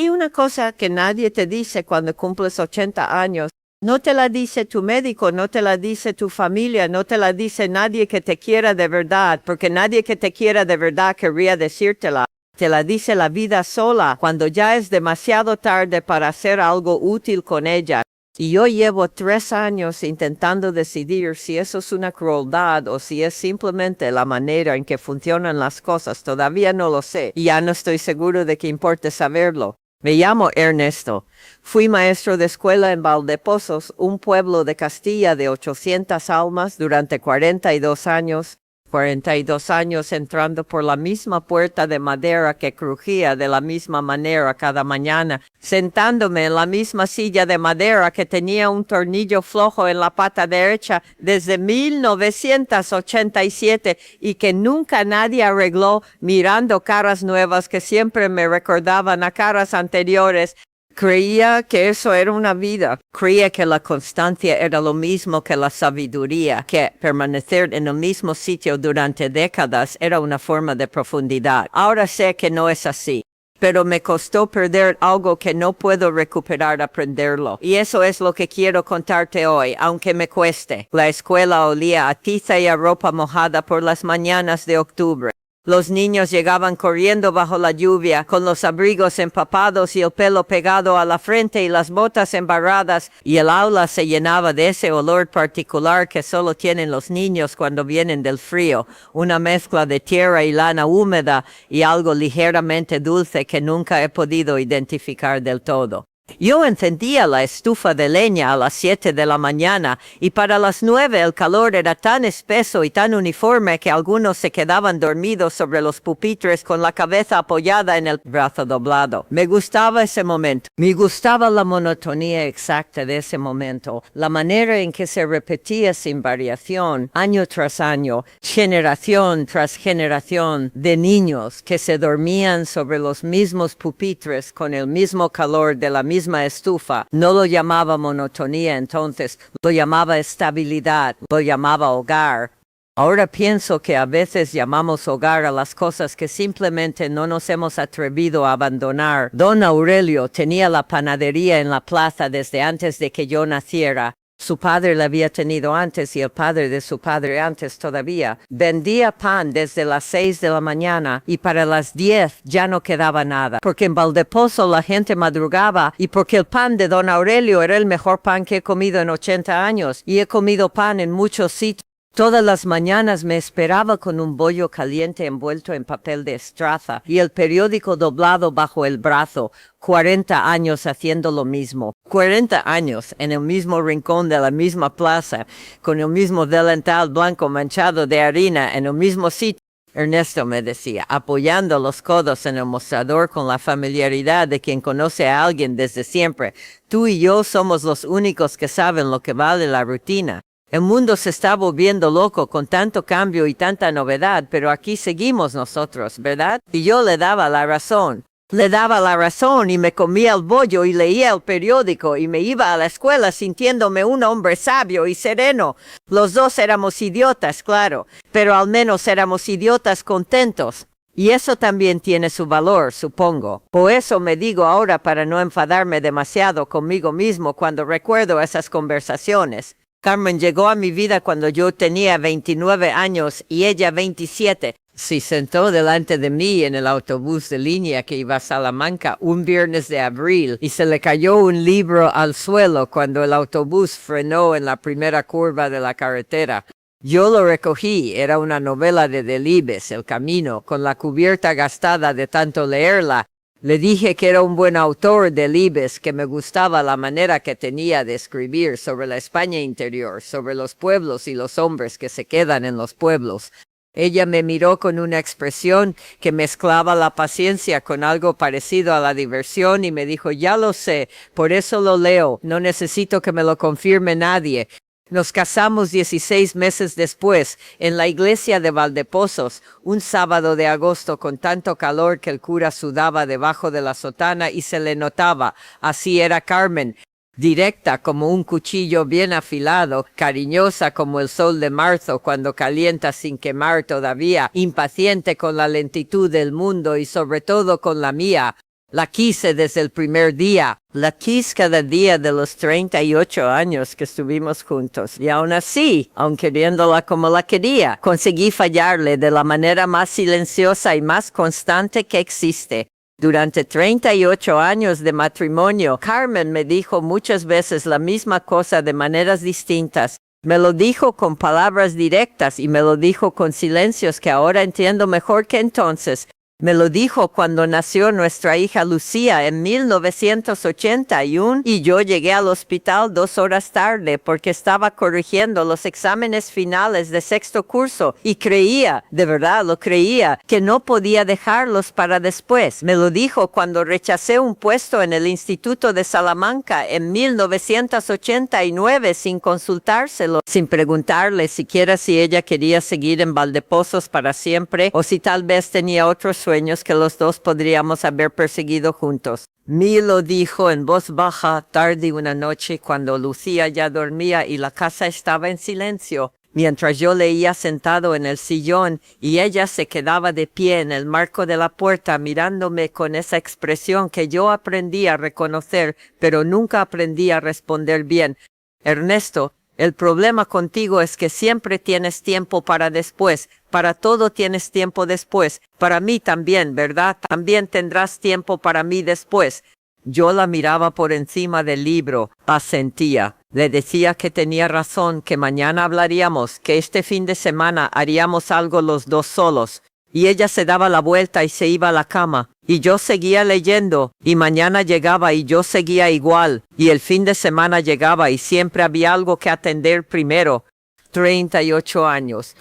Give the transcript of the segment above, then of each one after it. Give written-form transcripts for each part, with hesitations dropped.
Y una cosa que nadie te dice cuando cumples 80 años, no te la dice tu médico, no te la dice tu familia, no te la dice nadie que te quiera de verdad, porque nadie que te quiera de verdad querría decírtela. Te la dice la vida sola, cuando ya es demasiado tarde para hacer algo útil con ella. Y yo llevo 3 años intentando decidir si eso es una crueldad o si es simplemente la manera en que funcionan las cosas. Todavía no lo sé y ya no estoy seguro de que importe saberlo. Me llamo Ernesto. Fui maestro de escuela en Valdepozos, un pueblo de Castilla de 800 almas durante 42 años. 42 años entrando por la misma puerta de madera que crujía de la misma manera cada mañana, sentándome en la misma silla de madera que tenía un tornillo flojo en la pata derecha desde 1987 y que nunca nadie arregló, mirando caras nuevas que siempre me recordaban a caras anteriores. Creía que eso era una vida. Creía que la constancia era lo mismo que la sabiduría, que permanecer en el mismo sitio durante décadas era una forma de profundidad. Ahora sé que no es así, pero me costó perder algo que no puedo recuperar aprenderlo. Y eso es lo que quiero contarte hoy, aunque me cueste. La escuela olía a tiza y a ropa mojada por las mañanas de octubre. Los niños llegaban corriendo bajo la lluvia, con los abrigos empapados y el pelo pegado a la frente y las botas embarradas, y el aula se llenaba de ese olor particular que solo tienen los niños cuando vienen del frío, una mezcla de tierra y lana húmeda y algo ligeramente dulce que nunca he podido identificar del todo. Yo encendía la estufa de leña a las 7 de la mañana y para las 9 el calor era tan espeso y tan uniforme que algunos se quedaban dormidos sobre los pupitres con la cabeza apoyada en el brazo doblado. Me gustaba ese momento. Me gustaba la monotonía exacta de ese momento, la manera en que se repetía sin variación, año tras año, generación tras generación de niños que se dormían sobre los mismos pupitres con el mismo calor de la misma estufa. No lo llamaba monotonía entonces, lo llamaba estabilidad, lo llamaba hogar. Ahora pienso que a veces llamamos hogar a las cosas que simplemente no nos hemos atrevido a abandonar. Don Aurelio tenía la panadería en la plaza desde antes de que yo naciera. Su padre la había tenido antes y el padre de su padre antes todavía. Vendía pan desde las 6 de la mañana y para las 10 ya no quedaba nada. Porque en Valdepozo la gente madrugaba y porque el pan de Don Aurelio era el mejor pan que he comido en 80 años. Y he comido pan en muchos sitios. Todas las mañanas me esperaba con un bollo caliente envuelto en papel de estraza y el periódico doblado bajo el brazo. 40 años haciendo lo mismo. 40 años en el mismo rincón de la misma plaza, con el mismo delantal blanco manchado de harina en el mismo sitio. Ernesto me decía, apoyando los codos en el mostrador con la familiaridad de quien conoce a alguien desde siempre. Tú y yo somos los únicos que saben lo que vale la rutina. El mundo se está volviendo loco con tanto cambio y tanta novedad, pero aquí seguimos nosotros, ¿verdad? Y yo le daba la razón. Le daba la razón y me comía el bollo y leía el periódico y me iba a la escuela sintiéndome un hombre sabio y sereno. Los dos éramos idiotas, claro, pero al menos éramos idiotas contentos. Y eso también tiene su valor, supongo. Por eso me digo ahora para no enfadarme demasiado conmigo mismo cuando recuerdo esas conversaciones. Carmen llegó a mi vida cuando yo tenía 29 años y ella 27. Se sentó delante de mí en el autobús de línea que iba a Salamanca un viernes de abril y se le cayó un libro al suelo cuando el autobús frenó en la primera curva de la carretera. Yo lo recogí, era una novela de Delibes, El Camino, con la cubierta gastada de tanto leerla. Le dije que era un buen autor, Delibes, que me gustaba la manera que tenía de escribir sobre la España interior, sobre los pueblos y los hombres que se quedan en los pueblos. Ella me miró con una expresión que mezclaba la paciencia con algo parecido a la diversión y me dijo, ya lo sé, por eso lo leo, no necesito que me lo confirme nadie. Nos casamos 16 meses después, en la iglesia de Valdepozos, un sábado de agosto con tanto calor que el cura sudaba debajo de la sotana y se le notaba. Así era Carmen, directa como un cuchillo bien afilado, cariñosa como el sol de marzo cuando calienta sin quemar todavía, impaciente con la lentitud del mundo y sobre todo con la mía. La quise desde el primer día. La quise cada día de los 38 años que estuvimos juntos. Y aún así, aun queriéndola como la quería, conseguí fallarle de la manera más silenciosa y más constante que existe. Durante 38 años de matrimonio, Carmen me dijo muchas veces la misma cosa de maneras distintas. Me lo dijo con palabras directas y me lo dijo con silencios que ahora entiendo mejor que entonces. Me lo dijo cuando nació nuestra hija Lucía en 1981 y yo llegué al hospital 2 horas tarde porque estaba corrigiendo los exámenes finales de sexto curso y creía, de verdad lo creía, que no podía dejarlos para después. Me lo dijo cuando rechacé un puesto en el Instituto de Salamanca en 1989 sin consultárselo, sin preguntarle siquiera si ella quería seguir en Valdepozos para siempre o si tal vez tenía otros sueños que los dos podríamos haber perseguido juntos. Me lo dijo en voz baja tarde una noche cuando Lucía ya dormía y la casa estaba en silencio, mientras yo leía sentado en el sillón y ella se quedaba de pie en el marco de la puerta mirándome con esa expresión que yo aprendí a reconocer, pero nunca aprendí a responder bien. Ernesto, el problema contigo es que siempre tienes tiempo para después. Para todo tienes tiempo después. Para mí también, ¿verdad? También tendrás tiempo para mí después. Yo la miraba por encima del libro, asentía. Le decía que tenía razón, que mañana hablaríamos, que este fin de semana haríamos algo los dos solos. Y ella se daba la vuelta y se iba a la cama. Y yo seguía leyendo, y mañana llegaba y yo seguía igual, y el fin de semana llegaba y siempre había algo que atender primero. 38 años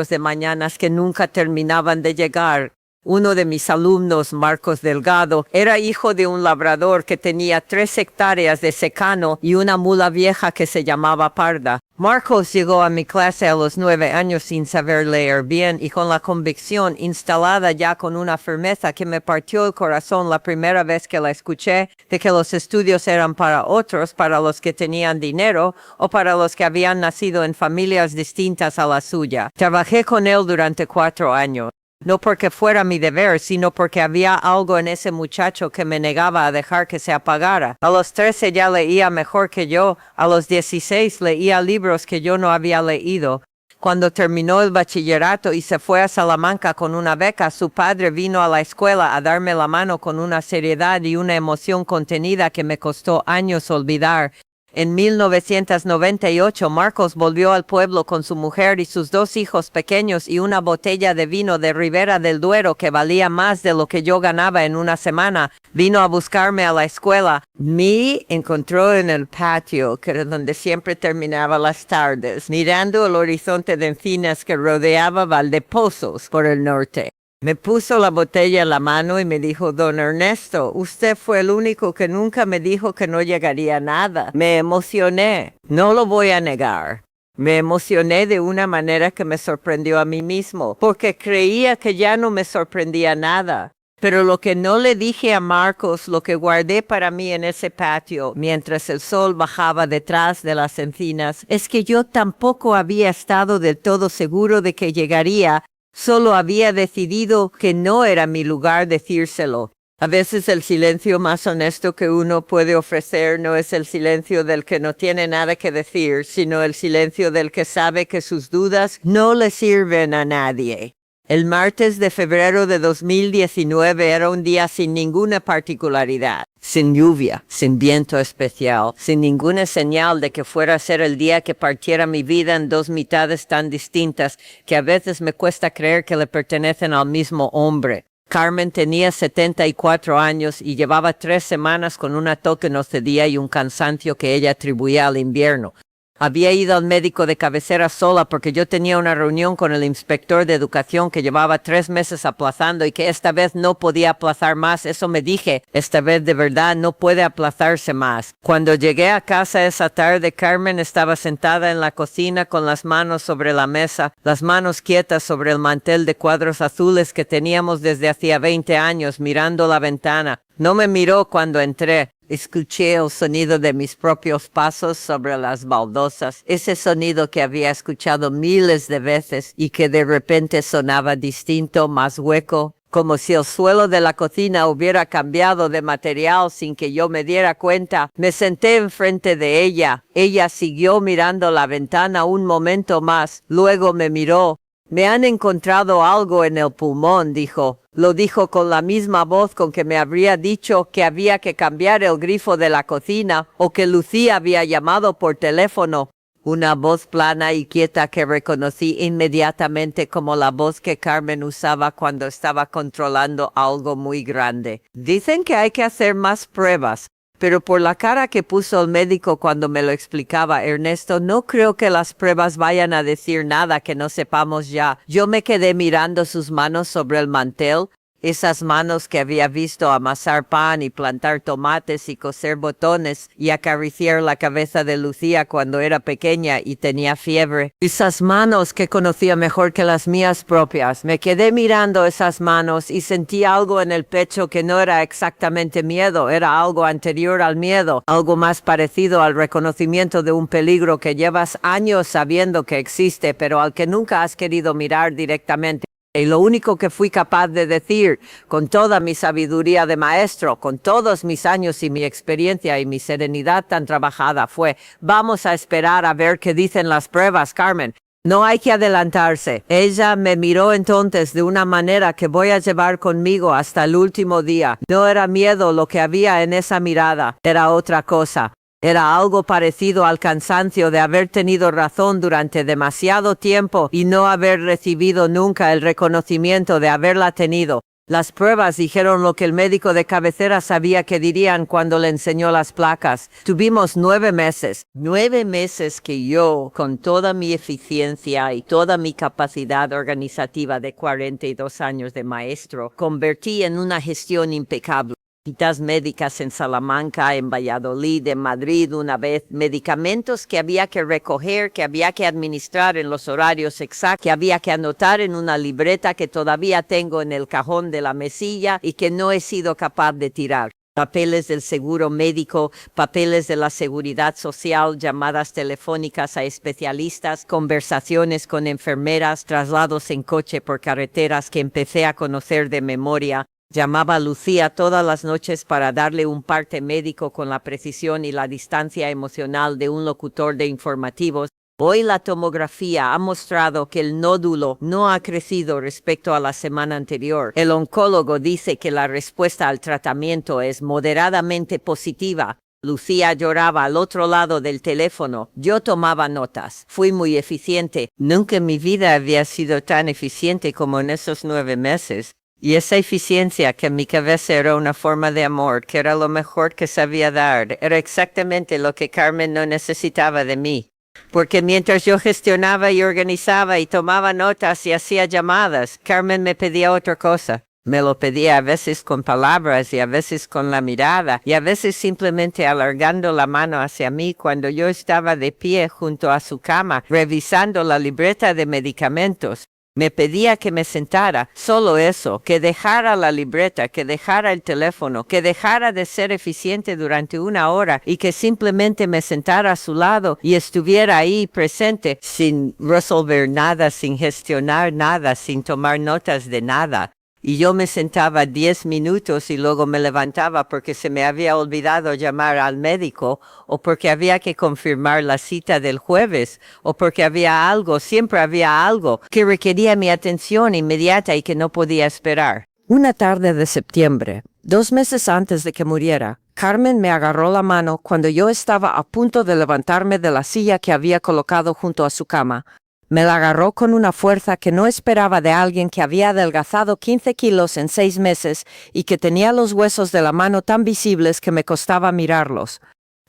de mañanas que nunca terminaban de llegar. Uno de mis alumnos, Marcos Delgado, era hijo de un labrador que tenía 3 hectáreas de secano y una mula vieja que se llamaba Parda. Marcos llegó a mi clase a los 9 años sin saber leer bien y con la convicción instalada ya con una firmeza que me partió el corazón la primera vez que la escuché, de que los estudios eran para otros, para los que tenían dinero o para los que habían nacido en familias distintas a la suya. Trabajé con él durante 4 años. No porque fuera mi deber, sino porque había algo en ese muchacho que me negaba a dejar que se apagara. A los 13 ya leía mejor que yo, a los 16 leía libros que yo no había leído. Cuando terminó el bachillerato y se fue a Salamanca con una beca, su padre vino a la escuela a darme la mano con una seriedad y una emoción contenida que me costó años olvidar. En 1998, Marcos volvió al pueblo con su mujer y sus 2 hijos pequeños y una botella de vino de Ribera del Duero que valía más de lo que yo ganaba en una semana. Vino a buscarme a la escuela. Me encontró en el patio, que era donde siempre terminaba las tardes, mirando el horizonte de encinas que rodeaba Valdepozos por el norte. Me puso la botella en la mano y me dijo: Don Ernesto, usted fue el único que nunca me dijo que no llegaría a nada. Me emocioné, no lo voy a negar. Me emocioné de una manera que me sorprendió a mí mismo, porque creía que ya no me sorprendía nada. Pero lo que no le dije a Marcos, lo que guardé para mí en ese patio, mientras el sol bajaba detrás de las encinas, es que yo tampoco había estado del todo seguro de que llegaría. Solo había decidido que no era mi lugar decírselo. A veces el silencio más honesto que uno puede ofrecer no es el silencio del que no tiene nada que decir, sino el silencio del que sabe que sus dudas no le sirven a nadie. El martes de febrero de 2019 era un día sin ninguna particularidad, sin lluvia, sin viento especial, sin ninguna señal de que fuera a ser el día que partiera mi vida en 2 mitades tan distintas que a veces me cuesta creer que le pertenecen al mismo hombre. Carmen tenía 74 años y llevaba 3 semanas con una tos que no cedía y un cansancio que ella atribuía al invierno. Había ido al médico de cabecera sola porque yo tenía una reunión con el inspector de educación que llevaba 3 meses aplazando y que esta vez no podía aplazar más. Eso me dije, esta vez de verdad no puede aplazarse más. Cuando llegué a casa esa tarde, Carmen estaba sentada en la cocina con las manos sobre la mesa, las manos quietas sobre el mantel de cuadros azules que teníamos desde hacía 20 años, mirando la ventana. No me miró cuando entré. Escuché el sonido de mis propios pasos sobre las baldosas, ese sonido que había escuchado miles de veces y que de repente sonaba distinto, más hueco, como si el suelo de la cocina hubiera cambiado de material sin que yo me diera cuenta. Me senté enfrente de ella. Ella siguió mirando la ventana un momento más, luego me miró. Me han encontrado algo en el pulmón, dijo. Lo dijo con la misma voz con que me habría dicho que había que cambiar el grifo de la cocina o que Lucía había llamado por teléfono. Una voz plana y quieta que reconocí inmediatamente como la voz que Carmen usaba cuando estaba controlando algo muy grande. Dicen que hay que hacer más pruebas, pero por la cara que puso el médico cuando me lo explicaba Ernesto, no creo que las pruebas vayan a decir nada que no sepamos ya. Yo me quedé mirando sus manos sobre el mantel. Esas manos que había visto amasar pan y plantar tomates y coser botones y acariciar la cabeza de Lucía cuando era pequeña y tenía fiebre. Esas manos que conocía mejor que las mías propias. Me quedé mirando esas manos y sentí algo en el pecho que no era exactamente miedo, era algo anterior al miedo, algo más parecido al reconocimiento de un peligro que llevas años sabiendo que existe, pero al que nunca has querido mirar directamente. Y lo único que fui capaz de decir, con toda mi sabiduría de maestro, con todos mis años y mi experiencia y mi serenidad tan trabajada, fue: vamos a esperar a ver qué dicen las pruebas, Carmen. No hay que adelantarse. Ella me miró entonces de una manera que voy a llevar conmigo hasta el último día. No era miedo lo que había en esa mirada, era otra cosa. Era algo parecido al cansancio de haber tenido razón durante demasiado tiempo y no haber recibido nunca el reconocimiento de haberla tenido. Las pruebas dijeron lo que el médico de cabecera sabía que dirían cuando le enseñó las placas. Tuvimos 9 meses. 9 meses que yo, con toda mi eficiencia y toda mi capacidad organizativa de 42 años de maestro, convertí en una gestión impecable. Citas médicas en Salamanca, en Valladolid, en Madrid una vez, medicamentos que había que recoger, que había que administrar en los horarios exactos, que había que anotar en una libreta que todavía tengo en el cajón de la mesilla y que no he sido capaz de tirar. Papeles del seguro médico, papeles de la seguridad social, llamadas telefónicas a especialistas, conversaciones con enfermeras, traslados en coche por carreteras que empecé a conocer de memoria. Llamaba a Lucía todas las noches para darle un parte médico con la precisión y la distancia emocional de un locutor de informativos. Hoy la tomografía ha mostrado que el nódulo no ha crecido respecto a la semana anterior. El oncólogo dice que la respuesta al tratamiento es moderadamente positiva. Lucía lloraba al otro lado del teléfono. Yo tomaba notas. Fui muy eficiente. Nunca en mi vida había sido tan eficiente como en esos 9 meses. Y esa eficiencia que en mi cabeza era una forma de amor, que era lo mejor que sabía dar, era exactamente lo que Carmen no necesitaba de mí. Porque mientras yo gestionaba y organizaba y tomaba notas y hacía llamadas, Carmen me pedía otra cosa. Me lo pedía a veces con palabras y a veces con la mirada y a veces simplemente alargando la mano hacia mí cuando yo estaba de pie junto a su cama, revisando la libreta de medicamentos. Me pedía que me sentara, solo eso, que dejara la libreta, que dejara el teléfono, que dejara de ser eficiente durante 1 hora y que simplemente me sentara a su lado y estuviera ahí presente, sin resolver nada, sin gestionar nada, sin tomar notas de nada. Y yo me sentaba 10 minutos y luego me levantaba porque se me había olvidado llamar al médico o porque había que confirmar la cita del jueves o porque había algo, siempre había algo que requería mi atención inmediata y que no podía esperar. Una tarde de septiembre, 2 meses antes de que muriera, Carmen me agarró la mano cuando yo estaba a punto de levantarme de la silla que había colocado junto a su cama. Me la agarró con una fuerza que no esperaba de alguien que había adelgazado 15 kilos en 6 meses y que tenía los huesos de la mano tan visibles que me costaba mirarlos.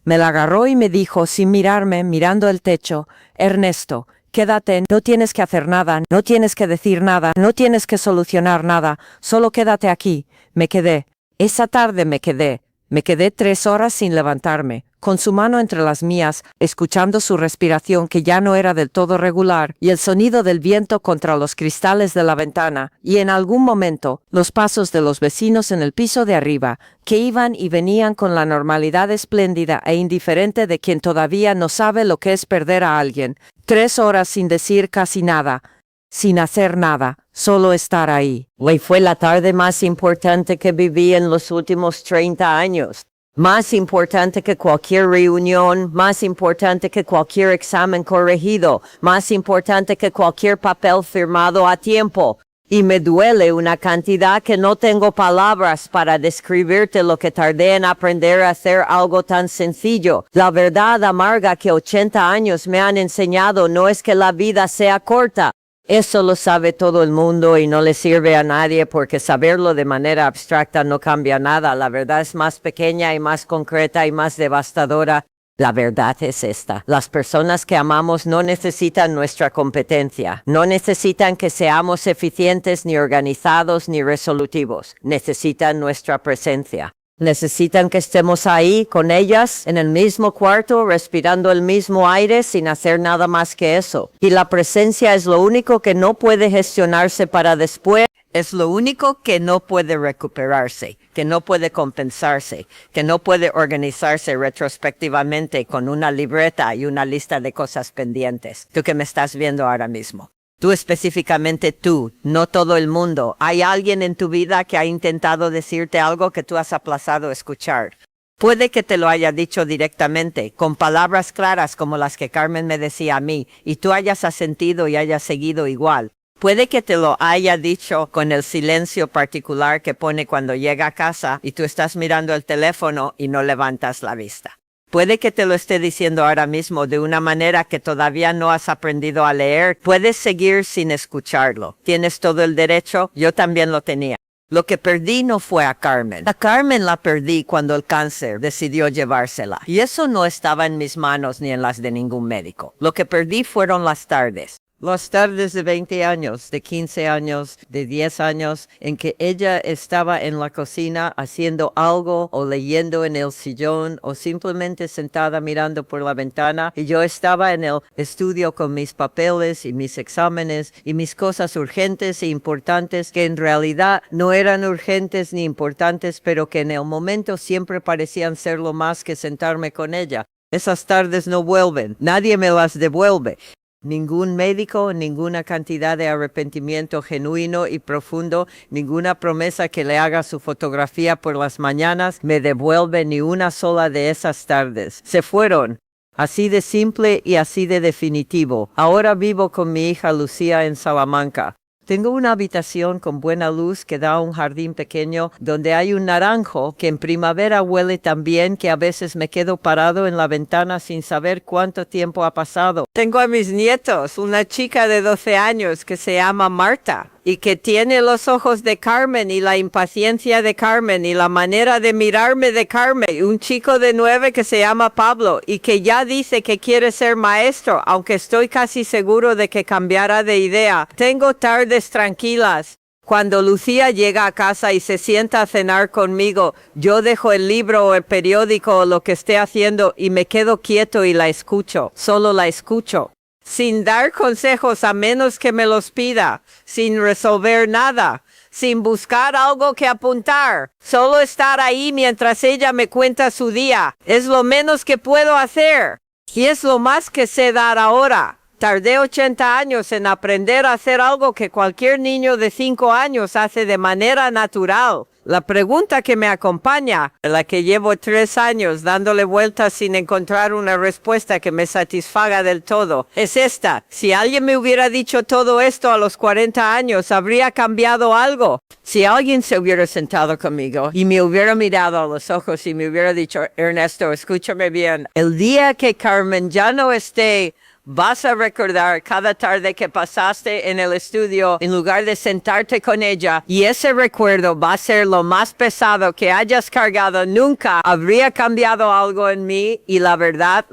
Me la agarró y me dijo, sin mirarme, mirando el techo: Ernesto, quédate, no tienes que hacer nada, no tienes que decir nada, no tienes que solucionar nada, solo quédate aquí. Me quedé. Esa tarde me quedé. Me quedé 3 horas sin levantarme, con su mano entre las mías, escuchando su respiración que ya no era del todo regular y el sonido del viento contra los cristales de la ventana, y en algún momento los pasos de los vecinos en el piso de arriba, que iban y venían con la normalidad espléndida e indiferente de quien todavía no sabe lo que es perder a alguien. 3 horas sin decir casi nada, sin hacer nada, solo estar ahí. Hoy fue la tarde más importante que viví en los últimos 30 años. Más importante que cualquier reunión, más importante que cualquier examen corregido, más importante que cualquier papel firmado a tiempo. Y me duele una cantidad que no tengo palabras para describirte lo que tardé en aprender a hacer algo tan sencillo. La verdad amarga que 80 años me han enseñado no es que la vida sea corta. Eso lo sabe todo el mundo y no le sirve a nadie porque saberlo de manera abstracta no cambia nada. La verdad es más pequeña y más concreta y más devastadora. La verdad es esta. Las personas que amamos no necesitan nuestra competencia. No necesitan que seamos eficientes, ni organizados, ni resolutivos. Necesitan nuestra presencia. Necesitan que estemos ahí con ellas, en el mismo cuarto, respirando el mismo aire, sin hacer nada más que eso. Y la presencia es lo único que no puede gestionarse para después. Es lo único que no puede recuperarse, que no puede compensarse, que no puede organizarse retrospectivamente con una libreta y una lista de cosas pendientes. Tú que me estás viendo ahora mismo. Tú específicamente tú, no todo el mundo. ¿Hay alguien en tu vida que ha intentado decirte algo que tú has aplazado escuchar? Puede que te lo haya dicho directamente, con palabras claras como las que Carmen me decía a mí, y tú hayas asentido y hayas seguido igual. Puede que te lo haya dicho con el silencio particular que pone cuando llega a casa y tú estás mirando el teléfono y no levantas la vista. Puede que te lo esté diciendo ahora mismo de una manera que todavía no has aprendido a leer. Puedes seguir sin escucharlo. Tienes todo el derecho, yo también lo tenía. Lo que perdí no fue a Carmen. A Carmen la perdí cuando el cáncer decidió llevársela. Y eso no estaba en mis manos ni en las de ningún médico. Lo que perdí fueron las tardes. Las tardes de 20 años, de 15 años, de 10 años, en que ella estaba en la cocina haciendo algo o leyendo en el sillón o simplemente sentada mirando por la ventana y yo estaba en el estudio con mis papeles y mis exámenes y mis cosas urgentes e importantes que en realidad no eran urgentes ni importantes, pero que en el momento siempre parecían serlo más que sentarme con ella. Esas tardes no vuelven, nadie me las devuelve. Ningún médico, ninguna cantidad de arrepentimiento genuino y profundo, ninguna promesa que le haga su fotografía por las mañanas me devuelve ni una sola de esas tardes. Se fueron. Así de simple y así de definitivo. Ahora vivo con mi hija Lucía en Salamanca. Tengo una habitación con buena luz que da a un jardín pequeño donde hay un naranjo que en primavera huele tan bien que a veces me quedo parado en la ventana sin saber cuánto tiempo ha pasado. Tengo a mis nietos, una chica de 12 años que se llama Marta y que tiene los ojos de Carmen y la impaciencia de Carmen y la manera de mirarme de Carmen. Un chico de 9 que se llama Pablo y que ya dice que quiere ser maestro, aunque estoy casi seguro de que cambiará de idea. Tengo tardes tranquilas. Cuando Lucía llega a casa y se sienta a cenar conmigo, yo dejo el libro o el periódico o lo que esté haciendo y me quedo quieto y la escucho. Solo la escucho. Sin dar consejos a menos que me los pida, sin resolver nada, sin buscar algo que apuntar, solo estar ahí mientras ella me cuenta su día. Es lo menos que puedo hacer. Y es lo más que sé dar ahora. Tardé 80 años en aprender a hacer algo que cualquier niño de 5 años hace de manera natural. La pregunta que me acompaña, la que llevo 3 años dándole vueltas sin encontrar una respuesta que me satisfaga del todo, es esta. Si alguien me hubiera dicho todo esto a los 40 años, ¿habría cambiado algo? Si alguien se hubiera sentado conmigo y me hubiera mirado a los ojos y me hubiera dicho, Ernesto, escúchame bien, el día que Carmen ya no esté, vas a recordar cada tarde que pasaste en el estudio en lugar de sentarte con ella y ese recuerdo va a ser lo más pesado que hayas cargado. Nunca habría cambiado algo en mí y la verdad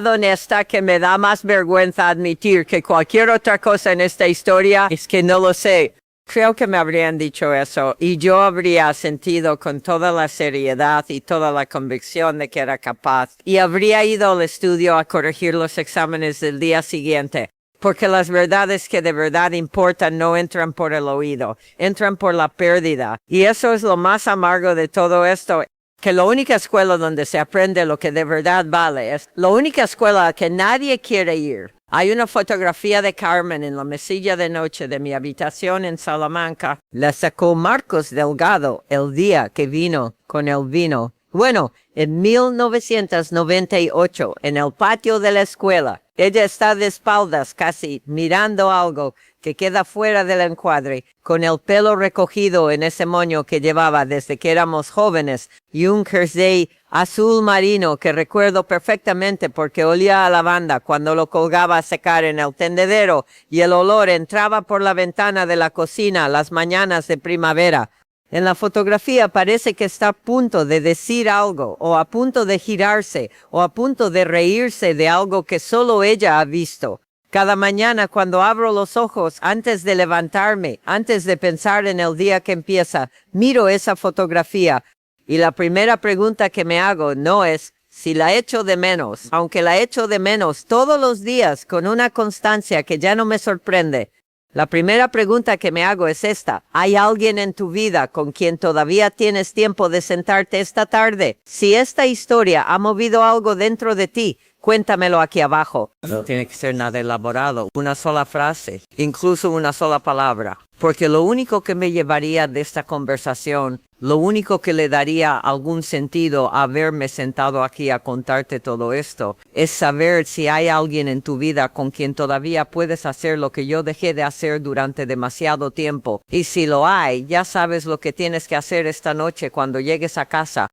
honesta que me da más vergüenza admitir que cualquier otra cosa en esta historia es que no lo sé. Creo que me habrían dicho eso y yo habría sentido con toda la seriedad y toda la convicción de que era capaz y habría ido al estudio a corregir los exámenes del día siguiente. Porque las verdades que de verdad importan no entran por el oído, entran por la pérdida. Y eso es lo más amargo de todo esto. Que la única escuela donde se aprende lo que de verdad vale es la única escuela a que nadie quiere ir. Hay una fotografía de Carmen en la mesilla de noche de mi habitación en Salamanca. La sacó Marcos Delgado el día que vino con el vino. Bueno, en 1998, en el patio de la escuela. Ella está de espaldas casi, mirando algo que queda fuera del encuadre, con el pelo recogido en ese moño que llevaba desde que éramos jóvenes, y un jersey azul marino que recuerdo perfectamente porque olía a lavanda cuando lo colgaba a secar en el tendedero, y el olor entraba por la ventana de la cocina las mañanas de primavera. En la fotografía parece que está a punto de decir algo, o a punto de girarse, o a punto de reírse de algo que solo ella ha visto. Cada mañana cuando abro los ojos, antes de levantarme, antes de pensar en el día que empieza, miro esa fotografía. Y la primera pregunta que me hago no es si la echo de menos, aunque la echo de menos todos los días con una constancia que ya no me sorprende. La primera pregunta que me hago es esta: ¿hay alguien en tu vida con quien todavía tienes tiempo de sentarte esta tarde? Si esta historia ha movido algo dentro de ti, cuéntamelo aquí abajo. No tiene que ser nada elaborado, una sola frase, incluso una sola palabra. Porque lo único que me llevaría de esta conversación, lo único que le daría algún sentido a haberme sentado aquí a contarte todo esto, es saber si hay alguien en tu vida con quien todavía puedes hacer lo que yo dejé de hacer durante demasiado tiempo. Y si lo hay, ya sabes lo que tienes que hacer esta noche cuando llegues a casa.